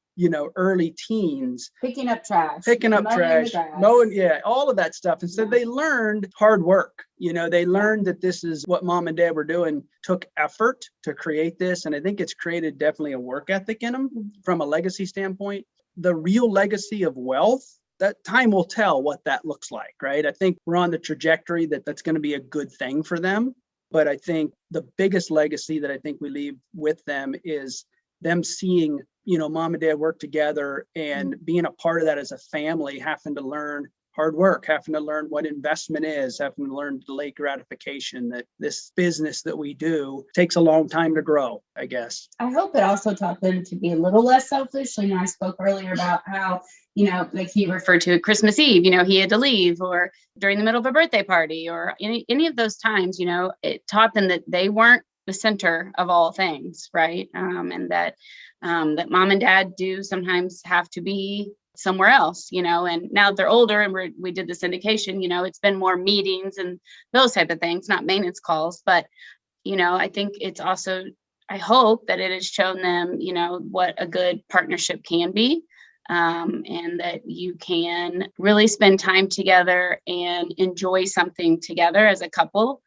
early teens. Picking up trash, mowing, all of that stuff. And so they learned hard work. They learned that this is what mom and dad were doing, took effort to create this. And I think it's created definitely a work ethic in them from a legacy standpoint. The real legacy of wealth, that time will tell what that looks like, right? I think we're on the trajectory that's going to be a good thing for them. But I think the biggest legacy that I think we leave with them is them seeing, mom and dad work together and being a part of that as a family, having to learn hard work, having to learn what investment is, having to learn delayed gratification, that this business that we do takes a long time to grow, I guess. I hope it also taught them to be a little less selfish. I spoke earlier about how, like he referred to at Christmas Eve, he had to leave, or during the middle of a birthday party, or any of those times, it taught them that they weren't the center of all things, right? And that mom and dad do sometimes have to be somewhere else, and now that they're older and we did the syndication, it's been more meetings and those type of things, not maintenance calls. But, I think it's also, I hope that it has shown them, what a good partnership can be. And that you can really spend time together and enjoy something together as a couple.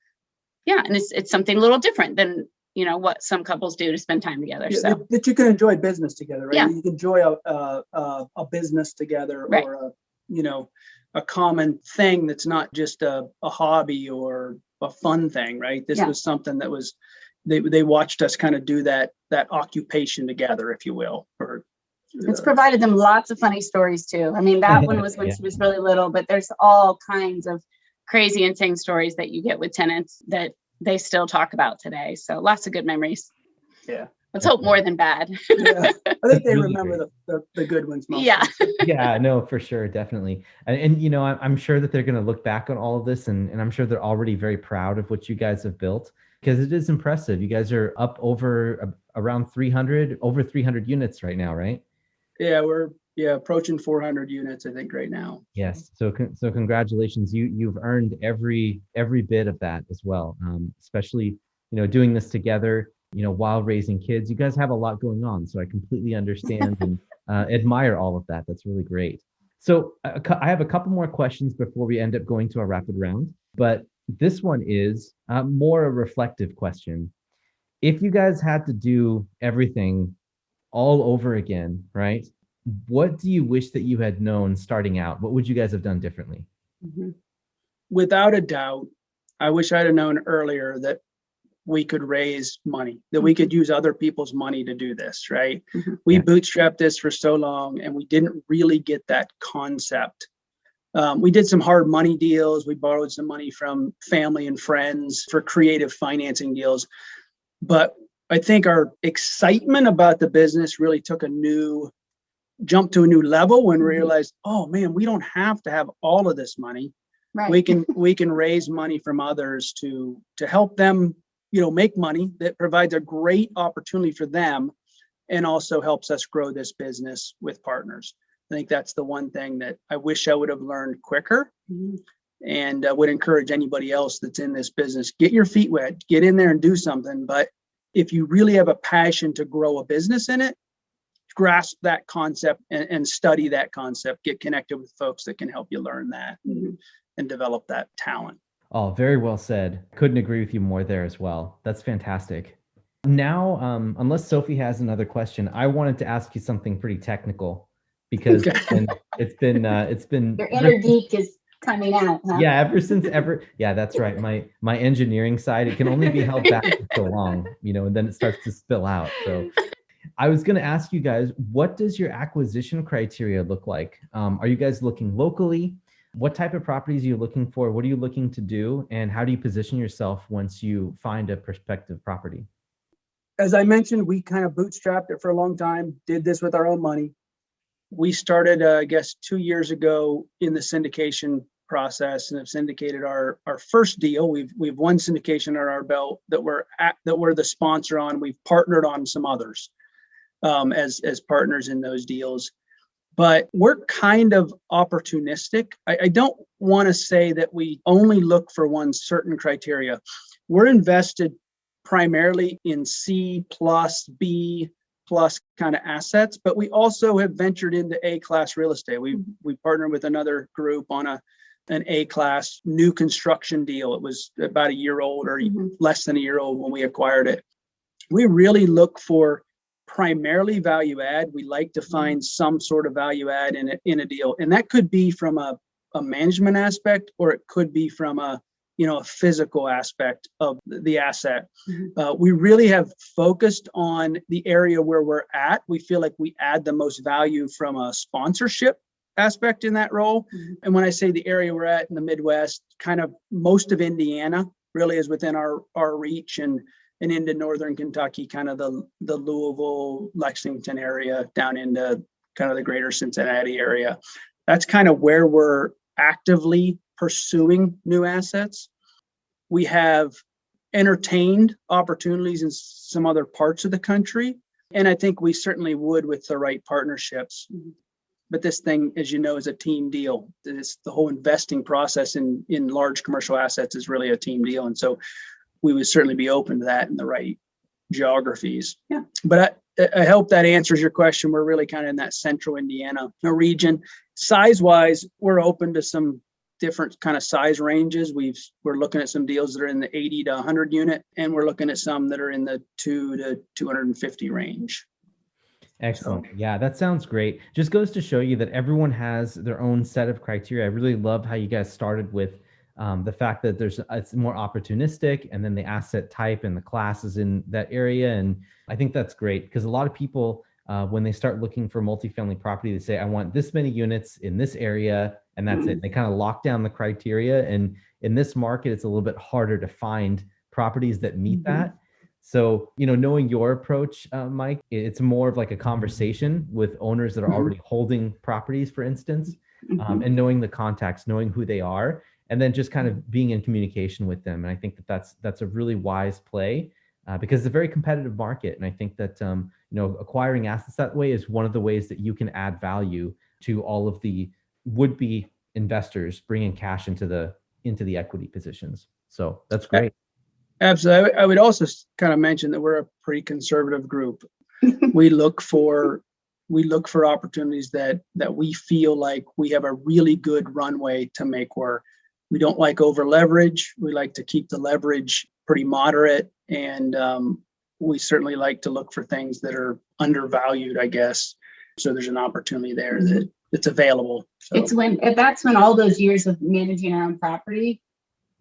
Yeah. And it's something a little different than, what some couples do to spend time together. So that you can enjoy business together, right? Yeah. You can enjoy a business together, right, or a common thing that's not just a hobby or a fun thing, right? This was something that was, they watched us kind of do that occupation together, if you will. It's provided them lots of funny stories too. I mean, that one was when she was really little, but there's all kinds of crazy, insane stories that you get with tenants that they still talk about today. So lots of good memories. Yeah. Let's hope more than bad. Yeah. I think they remember the good ones most. Yeah. Yeah, no, for sure. Definitely. And I'm sure that they're going to look back on all of this and I'm sure they're already very proud of what you guys have built, because it is impressive. You guys are up over around 300 units right now, right? Yeah, we're approaching 400 units, I think, right now. Yes. So congratulations. You've earned every bit of that as well. Especially, doing this together, while raising kids. You guys have a lot going on. So I completely understand and admire all of that. That's really great. So I have a couple more questions before we end up going to a rapid round. But this one is more a reflective question. If you guys had to do everything all over again, right? What do you wish that you had known starting out? What would you guys have done differently? Mm-hmm. Without a doubt, I wish I'd have known earlier that we could raise money, that we could use other people's money to do this, right? Mm-hmm. We bootstrapped this for so long and we didn't really get that concept. We did some hard money deals. We borrowed some money from family and friends for creative financing deals. But I think our excitement about the business really took jump to a new level when we realized, oh man, we don't have to have all of this money. Right. We can raise money from others to help them, make money that provides a great opportunity for them and also helps us grow this business with partners. I think that's the one thing that I wish I would have learned quicker. Mm-hmm. And would encourage anybody else that's in this business, get your feet wet, get in there and do something. But if you really have a passion to grow a business in it, grasp that concept and study that concept, get connected with folks that can help you learn that and develop that talent. Oh, very well said. Couldn't agree with you more there as well. That's fantastic. Now, unless Sophie has another question, I wanted to ask you something pretty technical because it's been your inner geek is coming out. Huh? Yeah, yeah, that's right. My engineering side, it can only be held back for so long, and then it starts to spill out. So I was going to ask you guys, what does your acquisition criteria look like? Are you guys looking locally? What type of properties are you looking for? What are you looking to do? And how do you position yourself once you find a prospective property? As I mentioned, we kind of bootstrapped it for a long time, did this with our own money. We started, I guess, 2 years ago in the syndication process and have syndicated our first deal. We've one syndication under our belt that we're the sponsor on. We've partnered on some others as partners in those deals. But we're kind of opportunistic. I don't want to say that we only look for one certain criteria. We're invested primarily in C plus, B plus kind of assets, but we also have ventured into A-class real estate. We partnered with another group on an A-class new construction deal. It was about a year old or less than a year old when we acquired it. We really look for primarily value add. We like to find some sort of value add in a deal. And that could be from a management aspect, or it could be from a physical aspect of the asset. We really have focused on the area where we're at. We feel like we add the most value from a sponsorship aspect in that role. And when I say the area we're at in the Midwest, kind of most of Indiana really is within our reach, and into northern Kentucky, kind of the Louisville, Lexington area, down into kind of the greater Cincinnati area. That's kind of where we're actively pursuing new assets. We have entertained opportunities in some other parts of the country, and I think we certainly would with the right partnerships. But this thing, as you know, is a team deal. The whole investing process in large commercial assets is really a team deal. And so we would certainly be open to that in the right geographies. Yeah. But I hope that answers your question. We're really kind of in that central Indiana region. Size-wise, we're open to some different kind of size ranges. We're looking at some deals that are in the 80 to 100 unit, and we're looking at some that are in the 2 to 250 range. Excellent. Yeah, that sounds great. Just goes to show you that everyone has their own set of criteria. I really love how you guys started with the fact that it's more opportunistic, and then the asset type and the classes in that area. And I think that's great, because a lot of people, when they start looking for multifamily property, they say, I want this many units in this area, and that's it. They kind of lock down the criteria. And in this market, it's a little bit harder to find properties that meet that. So, knowing your approach, Mike, it's more of like a conversation with owners that are already holding properties, for instance, and knowing the contacts, knowing who they are, and then just kind of being in communication with them. And I think that's a really wise play, because it's a very competitive market. And I think that, acquiring assets that way is one of the ways that you can add value to all of the would-be investors, bringing cash into the equity positions. So that's great. Absolutely. I would also kind of mention that we're a pretty conservative group. We look for opportunities that we feel like we have a really good runway to make work. We don't like over leverage. We like to keep the leverage pretty moderate. And we certainly like to look for things that are undervalued, I guess. So there's an opportunity there that's available. So. That's when all those years of managing our own property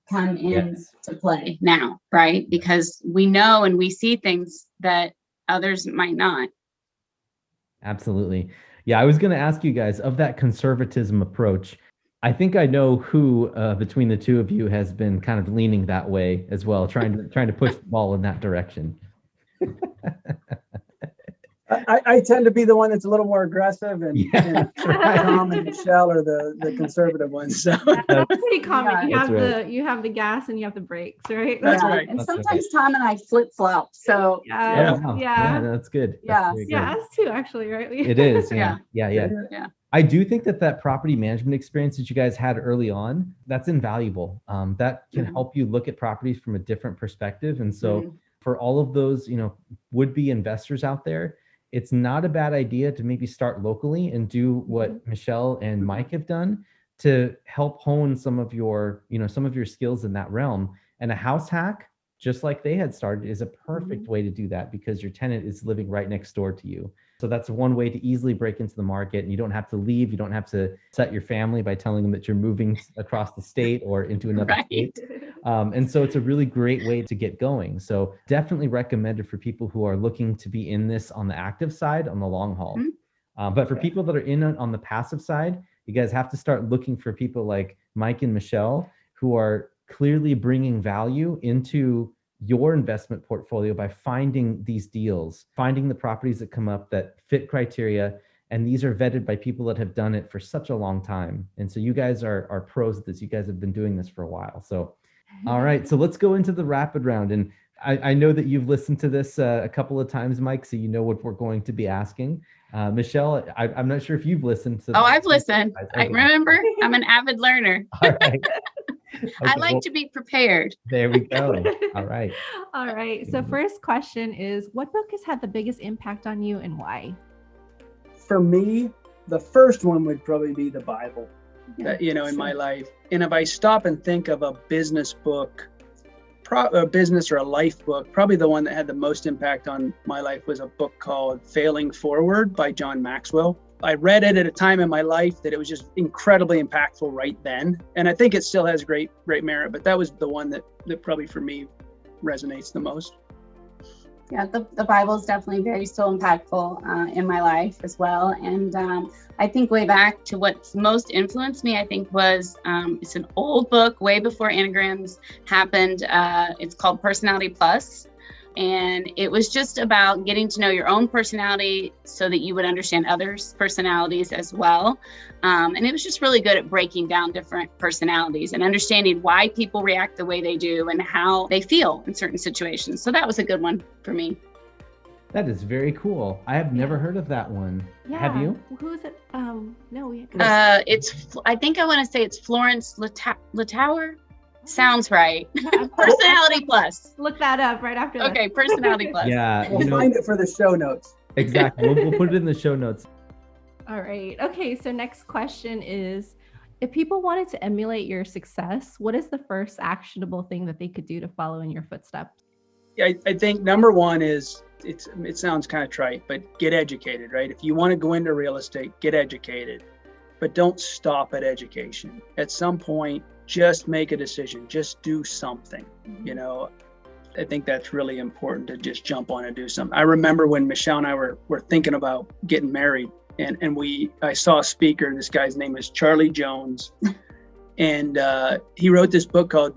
come into play now, right? Because we know and we see things that others might not. Absolutely. Yeah, I was going to ask you guys, of that conservatism approach, I think I know who between the two of you has been kind of leaning that way as well, trying to push the ball in that direction. I tend to be the one that's a little more aggressive, and Tom and Michele are the conservative ones. So. That's pretty common. Yeah, you have the gas and you have the brakes, right? That's right. And sometimes Tom and I flip-flop. So Yeah, that's good. Yeah. Yeah, us too, actually, right? It is. Yeah. I do think that property management experience that you guys had early on, that's invaluable. That can help you look at properties from a different perspective. And so for all of those, would-be investors out there, it's not a bad idea to maybe start locally and do what Michele and Mike have done to help hone some of your skills in that realm. And a house hack, just like they had started, is a perfect way to do that, because your tenant is living right next door to you. So that's one way to easily break into the market, and you don't have to leave. You don't have to set your family by telling them that you're moving across the state or into another state. And so it's a really great way to get going. So definitely recommended for people who are looking to be in this on the active side on the long haul. But for people that are in on the passive side, you guys have to start looking for people like Mike and Michele who are clearly bringing value into your investment portfolio by finding these deals, finding the properties that come up that fit criteria. And these are vetted by people that have done it for such a long time. And so you guys are pros at this. You guys have been doing this for a while. So, all right. So let's go into the rapid round. And I know that you've listened to this a couple of times, Mike, so you know what we're going to be asking. Michele, I'm not sure if you've listened to. Oh, I've listened. Okay. I remember. I'm an avid learner. All right. Okay, I like to be prepared. There we go. All right. All right. So first question is, what book has had the biggest impact on you and why? For me, the first one would probably be the Bible, in my life. And if I stop and think of a business book, a business or a life book, probably the one that had the most impact on my life was a book called Failing Forward by John Maxwell. I read it at a time in my life that it was just incredibly impactful right then. And I think it still has great merit, but that was the one that probably for me resonates the most. Yeah, the Bible is definitely very still impactful in my life as well. And I think way back to what's most influenced me, I think was, it's an old book way before Anagrams happened. It's called Personality Plus. And it was just about getting to know your own personality so that you would understand others' personalities as well. And it was just really good at breaking down different personalities and understanding why people react the way they do and how they feel in certain situations. So that was a good one for me. That is very cool. I have never heard of that one. Yeah. Have you? Who is it? No. I think I want to say it's Florence Littauer. Sounds right. Personality Plus. Look that up right after that. Okay, Personality Plus. Yeah. We'll find it for the show notes. Exactly. We'll put it in the show notes. All right. Okay. So next question is, if people wanted to emulate your success, what is the first actionable thing that they could do to follow in your footsteps? Yeah, I think number one is, it sounds kind of trite, but get educated, right? If you want to go into real estate, get educated, but don't stop at education. At some point, just make a decision, just do something, I think that's really important, to just jump on and do something. I remember when Michele and I were thinking about getting married, and I saw a speaker, this guy's name is Charlie Jones, and he wrote this book called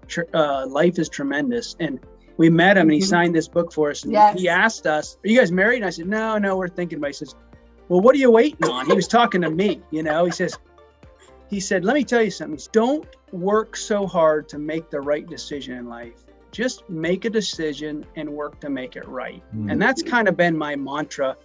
Life is Tremendous. And we met him and he signed this book for us. And he asked us, "Are you guys married?" And I said, no, we're thinking about it. He says, "Well, what are you waiting on?" He was talking to me, he said, "Let me tell you something. Don't work so hard to make the right decision in life. Just make a decision and work to make it right." And that's kind of been my mantra.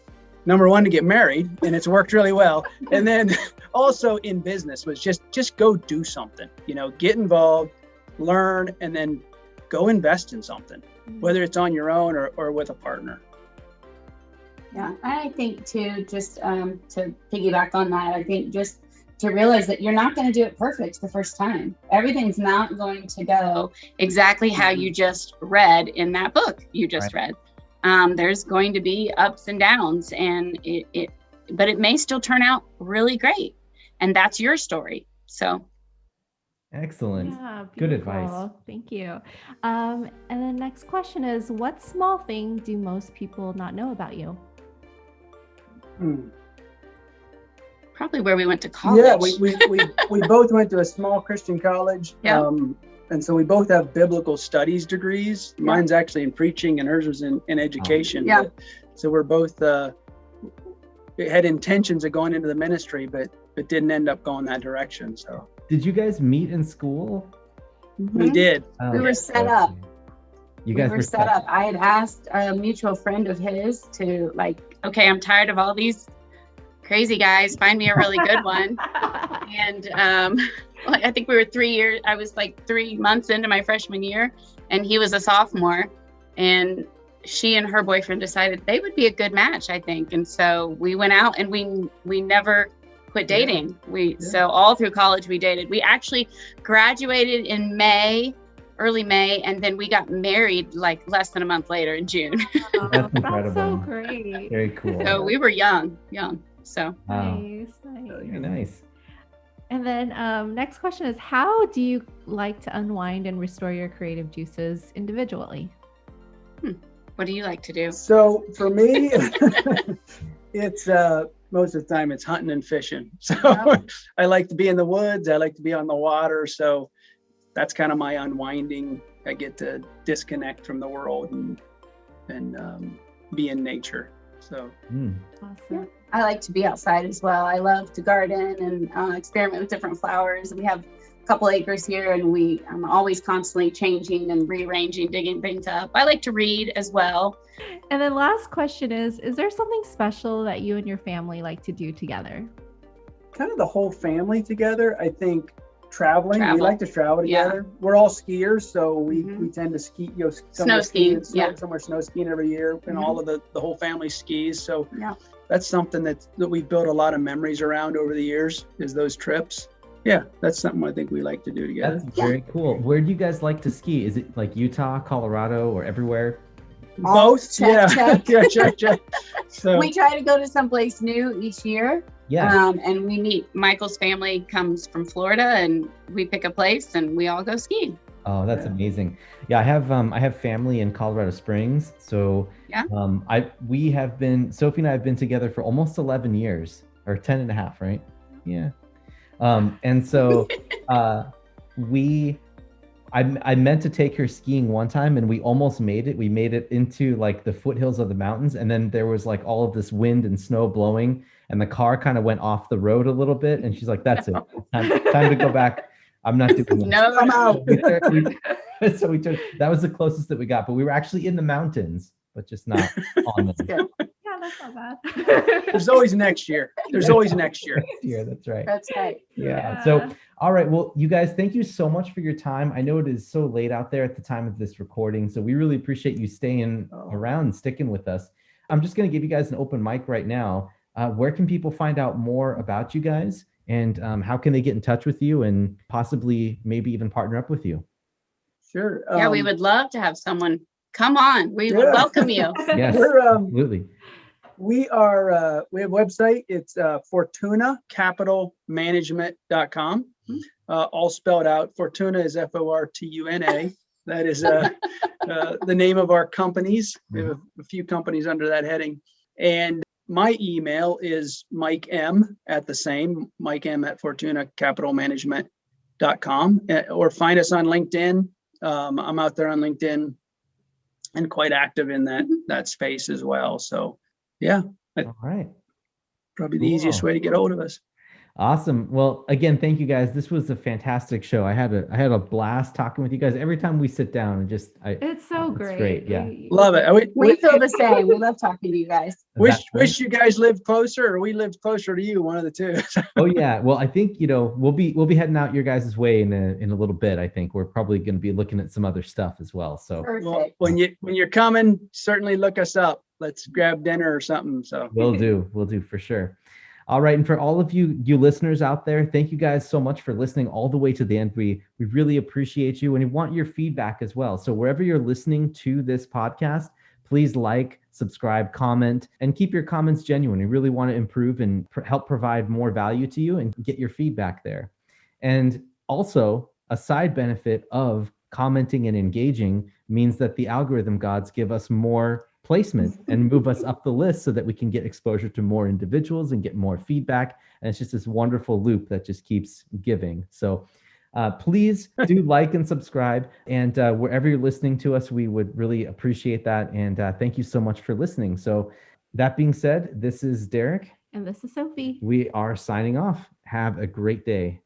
Number one, to get married, and it's worked really well. And then also in business was just go do something, get involved, learn, and then go invest in something, whether it's on your own or with a partner. Yeah, I think too, just to piggyback on that, I think just to realize that you're not going to do it perfect the first time. Everything's not going to go exactly how you just read in that book you just read. There's going to be ups and downs, and but it may still turn out really great, and that's your story. So excellent. Yeah, good advice. Thank you. And the next question is, what small thing do most people not know about you? Probably where we went to college. Yeah, we both went to a small Christian college. Yeah. And so we both have biblical studies degrees. Yeah. Mine's actually in preaching and hers was in education. Yeah. So we're both had intentions of going into the ministry, but didn't end up going that direction. So did you guys meet in school? we did. We were set up. You guys were set up. I had asked a mutual friend of his to okay, I'm tired of all these crazy guys, find me a really good one. And I think we were I was 3 months into my freshman year, and he was a sophomore, and she and her boyfriend decided they would be a good match, I think. And so we went out, and we never quit dating. So all through college we dated. We actually graduated in early May, and then we got married less than a month later in June. That's incredible. That's so great. Very cool. So we were young. So Nice. Very nice. And then next question is, how do you like to unwind and restore your creative juices individually? What do you like to do? So for me, it's most of the time it's hunting and fishing. So Yep. I like to be in the woods. I like to be on the water. So that's kind of my unwinding. I get to disconnect from the world and be in nature. So Awesome. I like to be outside as well. I love to garden and experiment with different flowers. We have a couple acres here, and I'm always constantly changing and rearranging, digging things up. I like to read as well. And then last question is there something special that you and your family like to do together? kind of the whole family together. I think traveling. We Travel. like to travel Yeah. together. We're all skiers, so we Mhm. tend to ski, Snow somewhere skiing, yeah. somewhere snow skiing every year, and Mhm. all of the whole family skis. So Yeah. that's something that we've built a lot of memories around over the years, is those trips. Yeah, that's something I think we like to do together. That's very cool. Where do you guys like to ski? Is it like Utah, Colorado, or everywhere? Both, check, yeah, check. yeah, check. So We try to go to someplace new each year. Yeah. And we meet. Michael's family comes from Florida, and we pick a place and we all go skiing. Oh, that's Yeah. amazing. Yeah, I have family in Colorado Springs. So Yeah. Sophie and I have been together for almost 11 years, or 10 and a half, right? Yeah. And so I meant to take her skiing one time, and we almost made it. We made it into like the foothills of the mountains, and then there was like all of this wind and snow blowing, and the car kind of went off the road a little bit, and she's like, "That's it, time to go back. I'm not doing this." No, I'm out. So we took, that was the closest that we got, but we were actually in the mountains, but just not on them. good. Yeah, that's not bad. there's always next year. There's always next year. Yeah, that's right. That's right. Yeah. So, all right. Well, you guys, thank you so much for your time. I know it is so late out there at the time of this recording, so we really appreciate you staying around and sticking with us. I'm just going to give you guys an open mic right now. Where can people find out more about you guys, and how can they get in touch with you and possibly maybe even partner up with you? Sure. Yeah, we would love to have someone come on. We would Yeah. welcome you. Yes, We're, absolutely. we have a website. It's fortunacapitalmanagement.com. All spelled out. Fortuna is Fortuna. That is the name of our companies. We have a few companies under that heading. And my email is Mike M at fortunacapitalmanagement.com, or find us on LinkedIn. I'm out there on LinkedIn and quite active in that space as well. So yeah, All right. probably the easiest Cool. way to get hold of us. Awesome. Well, again, thank you guys. This was a fantastic show. I had a blast talking with you guys. Every time we sit down, and It's so it's great. great, yeah. Love it. We feel the same. We love talking to you guys. Wish you guys lived closer, or we lived closer to you. One of the two. Oh yeah. Well, I think we'll be heading out your guys' way in a little bit. I think we're probably going to be looking at some other stuff as well. So Well, Perfect. when you're coming, certainly look us up. Let's grab dinner or something. So we'll do for sure. All right, and for all of you listeners out there, thank you guys so much for listening all the way to the end. We really appreciate you, and we want your feedback as well. So wherever you're listening to this podcast, please like, subscribe, comment, and keep your comments genuine. We really want to improve and help provide more value to you and get your feedback there. And also, a side benefit of commenting and engaging means that the algorithm gods give us more placement and move us up the list so that we can get exposure to more individuals and get more feedback. And it's just this wonderful loop that just keeps giving. So please do like and subscribe. And wherever you're listening to us, we would really appreciate that. And thank you so much for listening. So that being said, this is Derek. And this is Sophie. We are signing off. Have a great day.